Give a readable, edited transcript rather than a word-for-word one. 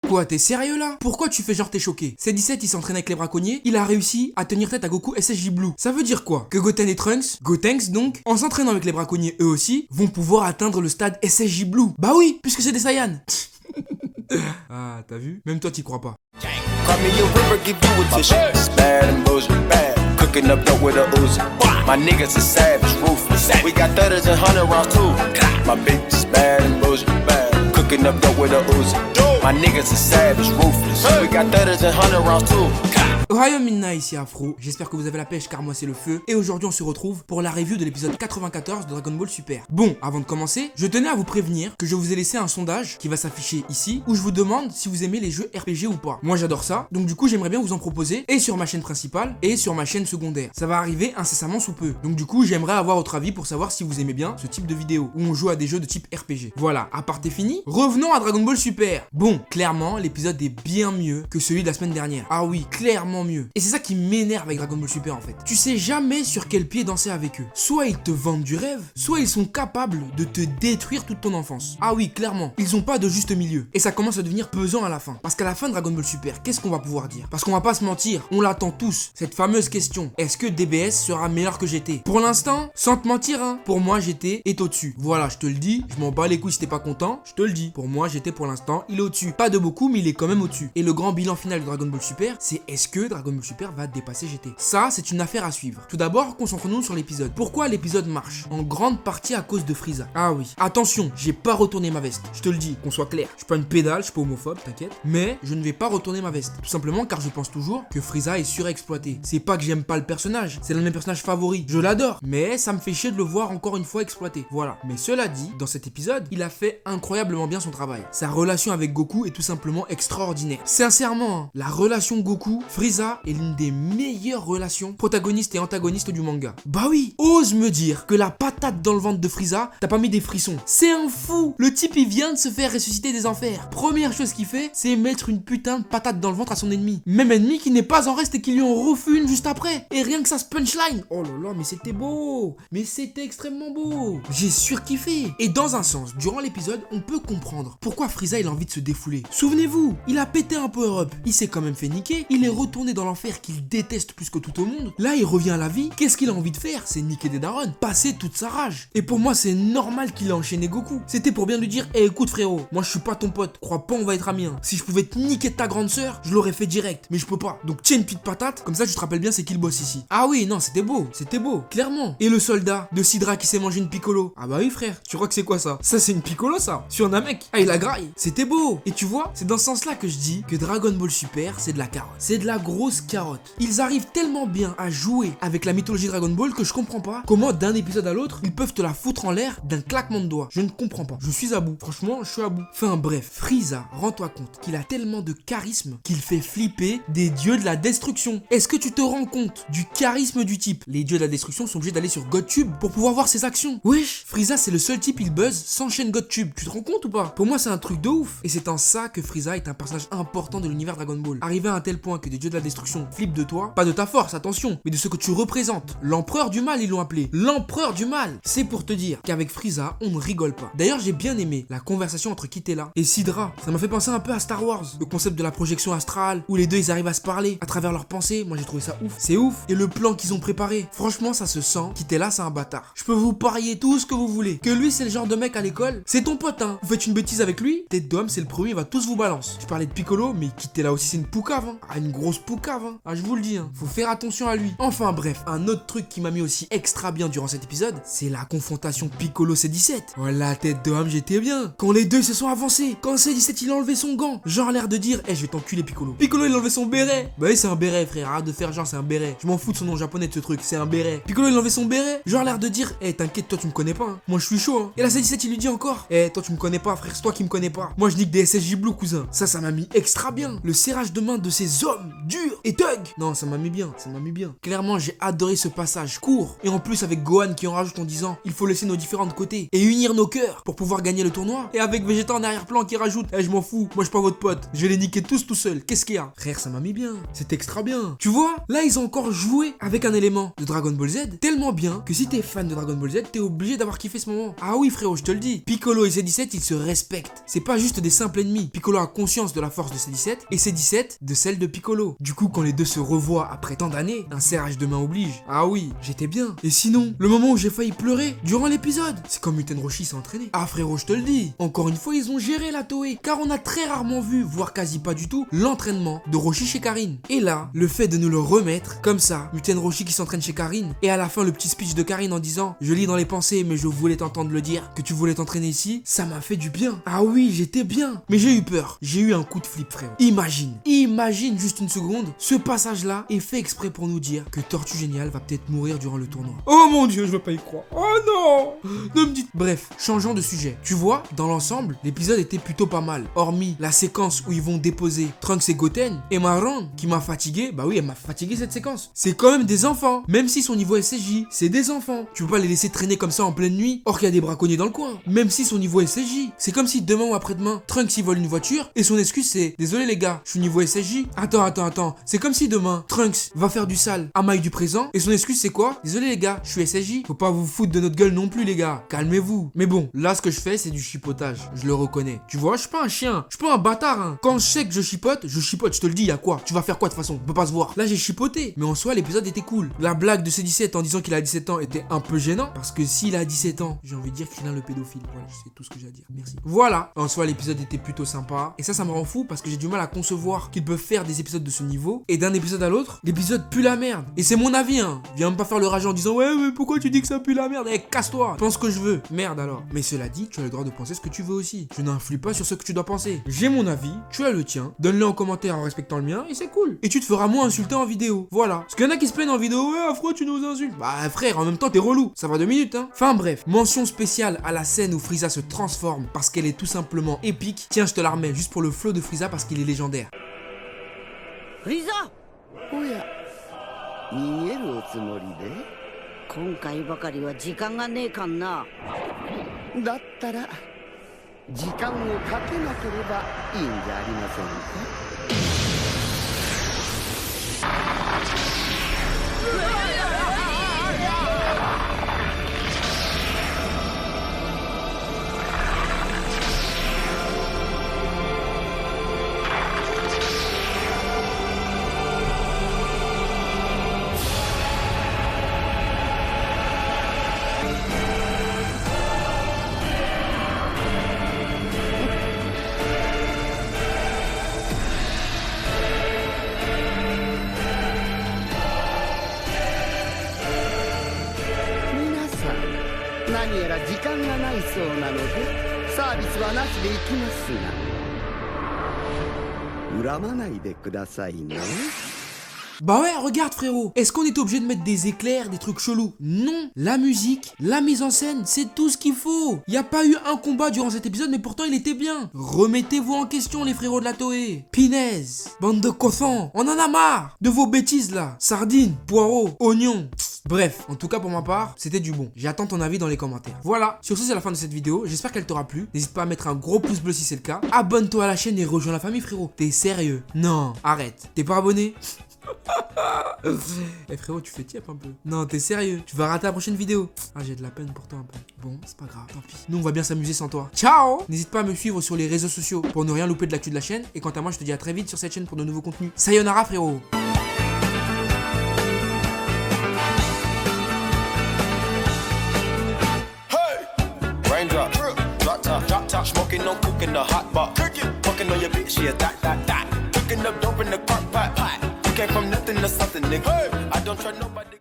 Quoi, t'es sérieux là? Pourquoi tu fais genre t'es choqué? C17 il s'entraîne avec les braconniers, il a réussi à tenir tête à Goku SSJ Blue. Ça veut dire quoi? Que Goten et Trunks, Gotenks donc, en s'entraînant avec les braconniers eux aussi, vont pouvoir atteindre le stade SSJ Blue. Bah oui, puisque c'est des Saiyans. Ah, t'as vu? Même toi t'y crois pas. Cry me a river, give you a tissue. It's bad and bullshit, bad. Cooking up dope with a Uzi. My niggas are savage, ruthless. We got 30s and 100 rounds too. My bitch is bad and bullshit, bad. Cooking up dope with a Uzi. My niggas are savage, ruthless. We got 30s and 100 rounds too. Ohio Minna, ici Afro, j'espère que vous avez la pêche car moi c'est le feu. Et aujourd'hui on se retrouve pour la review de l'épisode 94 de Dragon Ball Super. Bon, avant de commencer, je tenais à vous prévenir que je vous ai laissé un sondage qui va s'afficher ici, où je vous demande si vous aimez les jeux RPG ou pas. Moi j'adore ça, donc du coup j'aimerais bien vous en proposer, et sur ma chaîne principale, et sur ma chaîne secondaire. Ça va arriver incessamment sous peu. Donc du coup j'aimerais avoir votre avis pour savoir si vous aimez bien ce type de vidéo, où on joue à des jeux de type RPG. Voilà, aparté fini, revenons à Dragon Ball Super. Bon, clairement l'épisode est bien mieux que celui de la semaine dernière. Ah oui, clairement mieux. Et c'est ça qui m'énerve avec Dragon Ball Super en fait. Tu sais jamais sur quel pied danser avec eux. Soit ils te vendent du rêve, soit ils sont capables de te détruire toute ton enfance. Ah oui, clairement, ils ont pas de juste milieu. Et ça commence à devenir pesant à la fin. Parce qu'à la fin de Dragon Ball Super, qu'est-ce qu'on va pouvoir dire? Parce qu'on va pas se mentir, on l'attend tous. Cette fameuse question, est-ce que DBS sera meilleur que GT? Pour l'instant, sans te mentir, hein, pour moi GT est au-dessus. Voilà, je te le dis, je m'en bats les couilles si t'es pas content, je te le dis. Pour moi GT pour l'instant, il est au-dessus. Pas de beaucoup, mais il est quand même au-dessus. Et le grand bilan final de Dragon Ball Super, c'est est-ce que Dragon Ball Super va dépasser GT? Ça, c'est une affaire à suivre. Tout d'abord, concentrons-nous sur l'épisode. Pourquoi l'épisode marche? En grande partie à cause de Frieza. Ah oui. Attention, j'ai pas retourné ma veste. Je te le dis, qu'on soit clair. Je suis pas une pédale, je suis pas homophobe, t'inquiète. Mais je ne vais pas retourner ma veste. Tout simplement car je pense toujours que Frieza est surexploité. C'est pas que j'aime pas le personnage, c'est l'un de mes personnages favoris. Je l'adore. Mais ça me fait chier de le voir encore une fois exploité. Voilà. Mais cela dit, dans cet épisode, il a fait incroyablement bien son travail. Sa relation avec Goku est tout simplement extraordinaire. Sincèrement, hein, la relation Goku-Frieza est l'une des meilleures relations protagonistes et antagonistes du manga. Bah oui, ose me dire que la patate dans le ventre de Frieza t'as pas mis des frissons. C'est un fou. Le type il vient de se faire ressusciter des enfers. Première chose qu'il fait, c'est mettre une putain de patate dans le ventre à son ennemi. Même ennemi qui n'est pas en reste et qui lui en refuse une juste après. Et rien que ça se punchline. Oh là là, mais c'était beau. Mais c'était extrêmement beau. J'ai surkiffé. Et dans un sens, durant l'épisode, on peut comprendre pourquoi Frieza il a envie de se défouler. Souvenez-vous, il a pété un power-up. Il s'est quand même fait niquer. Il est retourné dans l'enfer qu'il déteste plus que tout au monde. Là, il revient à la vie. Qu'est-ce qu'il a envie de faire? C'est niquer des darons, passer toute sa rage. Et pour moi, c'est normal qu'il a enchaîné Goku. C'était pour bien lui dire, hé, écoute frérot, moi je suis pas ton pote, crois pas on va être amis. Hein. Si je pouvais te niquer ta grande sœur, je l'aurais fait direct, mais je peux pas. Donc tiens une petite patate, comme ça tu te rappelles bien c'est qui le boss ici. Ah oui, non, c'était beau, clairement. Et le soldat de Sidra qui s'est mangé une piccolo. Ah bah oui frère, tu crois que c'est quoi ça? Ça c'est une piccolo ça? Sur un mec. Ah il a graille. C'était beau. Et tu vois, c'est dans ce sens là que je dis que Dragon Ball Super c'est de la carotte. C'est de la grosse carotte. Ils arrivent tellement bien à jouer avec la mythologie Dragon Ball que je comprends pas comment d'un épisode à l'autre ils peuvent te la foutre en l'air d'un claquement de doigts. Je ne comprends pas. Je suis à bout. Franchement, je suis à bout. Enfin bref, Frieza, rends-toi compte qu'il a tellement de charisme qu'il fait flipper des dieux de la destruction. Est-ce que tu te rends compte du charisme du type? Les dieux de la destruction sont obligés d'aller sur GodTube pour pouvoir voir ses actions. Wesh, Frieza c'est le seul type il buzz sans chaîne GodTube. Tu te rends compte ou pas? Pour moi c'est un truc de ouf. Et c'est en ça que Frieza est un personnage important de l'univers Dragon Ball. Arrivé à un tel point que des dieux de la destruction flippent de toi, pas de ta force, attention, mais de ce que tu représentes. L'empereur du mal ils l'ont appelé. L'empereur du mal. C'est pour te dire qu'avec Frieza on ne rigole pas. D'ailleurs j'ai bien aimé la conversation entre Kitela et Sidra. Ça m'a fait penser un peu à Star Wars. Le concept de la projection astrale où les deux ils arrivent à se parler à travers leurs pensées. Moi j'ai trouvé ça ouf. C'est ouf. Et le plan qu'ils ont préparé, franchement ça se sent. Kitela c'est un bâtard. Je peux vous parier tout ce que vous voulez que lui c'est le genre de mec à l'école. C'est ton pote hein. Vous faites une bêtise avec lui, tête d'homme c'est le premier, il va tous vous balance. Je parlais de Piccolo mais Kitela aussi c'est une poucave hein. Ah une grosse poucave hein. Ah je vous le dis hein. Faut faire attention à lui. Enfin bref, un autre truc qui m'a mis aussi extra bien durant cet épisode, c'est la confrontation Piccolo C17. Oh la tête de homme j'étais bien. Quand les deux se sont avancés, quand C17 il a enlevé son gant, genre l'air de dire, je vais t'enculer Piccolo. Piccolo il a enlevé son béret. Bah oui c'est un béret frère, arrête de faire genre c'est un béret. Je m'en fous de son nom japonais de ce truc, c'est un béret. Piccolo il a enlevé son béret, genre l'air de dire, t'inquiète toi tu me connais pas hein. Moi je suis chaud hein. Et là C17 il lui dit encore, toi tu me connais pas frère, c'est toi qui me connais pas. Moi je nique des SSJ Blue cousin. Ça m'a mis extra bien. Le serrage de main de ces hommes dur et thug. Non, ça m'a mis bien, ça m'a mis bien. Clairement, j'ai adoré ce passage court. Et en plus, avec Gohan qui en rajoute en disant il faut laisser nos différents de côté et unir nos cœurs pour pouvoir gagner le tournoi. Et avec Vegeta en arrière-plan qui rajoute je m'en fous, moi je suis pas votre pote, je vais les niquer tous tout seul. Qu'est-ce qu'il y a? Frère, ça m'a mis bien. C'est extra bien. Tu vois, là, ils ont encore joué avec un élément de Dragon Ball Z tellement bien que si t'es fan de Dragon Ball Z, t'es obligé d'avoir kiffé ce moment. Ah oui, frérot, je te le dis. Piccolo et C17, ils se respectent. C'est pas juste des simples ennemis. Piccolo a conscience de la force de C17 et C17 de celle de Piccolo. Du coup, quand les deux se revoient après tant d'années, un serrage de main oblige. Ah oui, j'étais bien. Et sinon, le moment où j'ai failli pleurer durant l'épisode, c'est quand Muten Roshi s'est entraîné. Ah frérot, je te le dis. Encore une fois, ils ont géré la Toei. Car on a très rarement vu, voire quasi pas du tout, l'entraînement de Roshi chez Karine. Et là, le fait de nous le remettre, comme ça, Muten Roshi qui s'entraîne chez Karine, et à la fin le petit speech de Karine en disant je lis dans les pensées mais je voulais t'entendre le dire, que tu voulais t'entraîner ici, ça m'a fait du bien. Ah oui, j'étais bien. Mais j'ai eu peur. J'ai eu un coup de flip, frérot. Imagine juste une seconde, ce passage-là est fait exprès pour nous dire que Tortue Géniale va peut-être mourir durant le tournoi. Oh mon dieu, je veux pas y croire. Oh non, ne me dites. Bref, changeons de sujet. Tu vois, dans l'ensemble, l'épisode était plutôt pas mal. Hormis la séquence où ils vont déposer Trunks et Goten, et Marron, qui m'a fatigué. Bah oui, elle m'a fatigué cette séquence. C'est quand même des enfants. Même si son niveau SSJ, c'est des enfants. Tu peux pas les laisser traîner comme ça en pleine nuit, or qu'il y a des braconniers dans le coin. Même si son niveau SSJ. C'est comme si demain ou après-demain, Trunks il vole une voiture, et son excuse c'est désolé les gars, je suis niveau SSJ. Attends. C'est comme si demain, Trunks va faire du sale à Mike du présent, et son excuse c'est quoi? Désolé les gars, je suis SSJ. Faut pas vous foutre de notre gueule non plus les gars. Calmez-vous. Mais bon, là ce que je fais c'est du chipotage. Je le reconnais. Tu vois, je suis pas un chien. Je suis pas un bâtard hein. Quand je sais que je chipote, je te le dis, y'a quoi? Tu vas faire quoi de toute façon? On peut pas se voir. Là j'ai chipoté. Mais en soi l'épisode était cool. La blague de C17 en disant qu'il a 17 ans était un peu gênant. Parce que s'il a 17 ans, j'ai envie de dire qu'il a le pédophile. Voilà, c'est tout ce que j'ai à dire. Merci. Voilà. En soi l'épisode était plutôt sympa. Et ça me rend fou parce que j'ai du mal à concevoir qu'ils peuvent faire des épisodes de ce niveau. Et d'un épisode à l'autre, l'épisode pue la merde. Et c'est mon avis hein. Viens même pas faire le rage en disant ouais mais pourquoi tu dis que ça pue la merde? Eh casse-toi. Pense ce que je veux. Merde alors. Mais cela dit, tu as le droit de penser ce que tu veux aussi. Je n'influe pas sur ce que tu dois penser. J'ai mon avis, tu as le tien. Donne-le en commentaire en respectant le mien et c'est cool. Et tu te feras moins insulter en vidéo. Voilà. Parce qu'il y en a qui se plaignent en vidéo. Ouais Afro tu nous insultes. Bah frère, en même temps t'es relou. Ça va 2 minutes hein. Enfin bref. Mention spéciale à la scène où Frieza se transforme parce qu'elle est tout simplement épique. Tiens, je te la remets juste pour le flow de Frieza parce qu'il est légendaire. Frieza! おや、逃げるおつもりで？今回ばかりは時間がねえかんな。だったら時間をかけなければいいんじゃありませんか。何やら時間がないそうなのでサービスはなしで行きますが恨まないでくださいね。 Bah ouais, regarde frérot. Est-ce qu'on est obligé de mettre des éclairs, des trucs chelous? Non. La musique, la mise en scène, c'est tout ce qu'il faut. Y a pas eu un combat durant cet épisode, mais pourtant il était bien. Remettez-vous en question les frérots de la Toei. Pinaise, bande de cossons, on en a marre de vos bêtises là. Sardines, poireaux, oignons. Bref, en tout cas pour ma part, c'était du bon. J'attends ton avis dans les commentaires. Voilà, sur ce c'est la fin de cette vidéo. J'espère qu'elle t'aura plu. N'hésite pas à mettre un gros pouce bleu si c'est le cas. Abonne-toi à la chaîne et rejoins la famille frérot. T'es sérieux? Non, arrête. T'es pas abonné? Eh frérot, tu fais tiep un peu. Non, t'es sérieux? Tu vas rater la prochaine vidéo. Ah, j'ai de la peine pour toi un peu. Bon, c'est pas grave, tant pis. Nous, on va bien s'amuser sans toi. Ciao! N'hésite pas à me suivre sur les réseaux sociaux pour ne rien louper de l'actu de la chaîne. Et quant à moi, je te dis à très vite sur cette chaîne pour de nouveaux contenus. Sayonara, frérot! Raindrop, drop top, smoking, no cooking, the hot pot. Fucking on your bitch, yeah, that. Cooking up dope in the crock pot. You came from nothing to something, nigga. I don't trust nobody.